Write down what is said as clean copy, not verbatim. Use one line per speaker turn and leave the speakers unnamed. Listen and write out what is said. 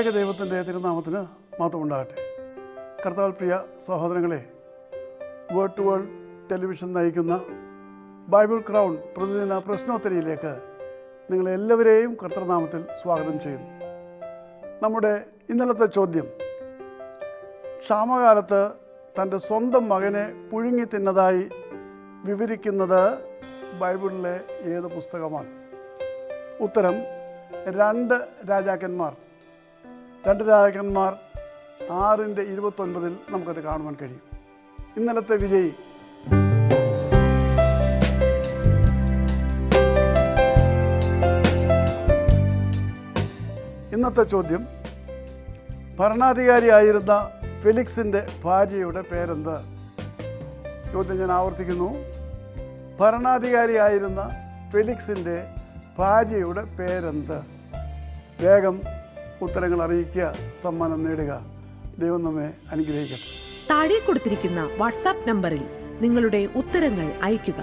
ത്രിയേക ദൈവത്തിൻ്റെ തിരുനാമത്തിന് മഹത്വമുണ്ടാകട്ടെ. കർത്താവിൽ പ്രിയ സഹോദരങ്ങളെ, വേർഡ് ടു വേൾഡ് ടെലിവിഷൻ നയിക്കുന്ന ബൈബിൾ ക്രൗൺ പ്രതിദിന പ്രശ്നോത്തരിയിലേക്ക് നിങ്ങളെല്ലാവരെയും കർത്തൃനാമത്തിൽ സ്വാഗതം ചെയ്യുന്നു. നമ്മുടെ ഇന്നലത്തെ ചോദ്യം, ക്ഷാമകാലത്ത് തൻ്റെ സ്വന്തം മകനെ പുഴുങ്ങി തിന്നതായി വിവരിക്കുന്നത് ബൈബിളിലെ ഏത് പുസ്തകമാണ്? ഉത്തരം 2 രാജാക്കന്മാർ 6:29 നമുക്കത് കാണുവാൻ കഴിയും. ഇന്നലത്തെ വിജയി ഇന്നത്തെ ചോദ്യം, ഭരണാധികാരിയായിരുന്ന ഫെലിക്സിൻ്റെ ഭാര്യയുടെ പേരെന്ത്? ചോദ്യം ഞാൻ ആവർത്തിക്കുന്നു. ഭരണാധികാരിയായിരുന്ന ഫെലിക്സിൻ്റെ ഭാര്യയുടെ പേരെന്ത്? വേഗം ഉത്തരങ്ങൾ അറിയിക്കുക, സമ്മാനം നേടുക. ദൈവം നമ്മെ അനുഗ്രഹിക്കട്ടെ.
താഴെ കൊടുത്തിരിക്കുന്ന വാട്സാപ്പ് നമ്പറിൽ നിങ്ങളുടെ ഉത്തരങ്ങൾ അയയ്ക്കുക.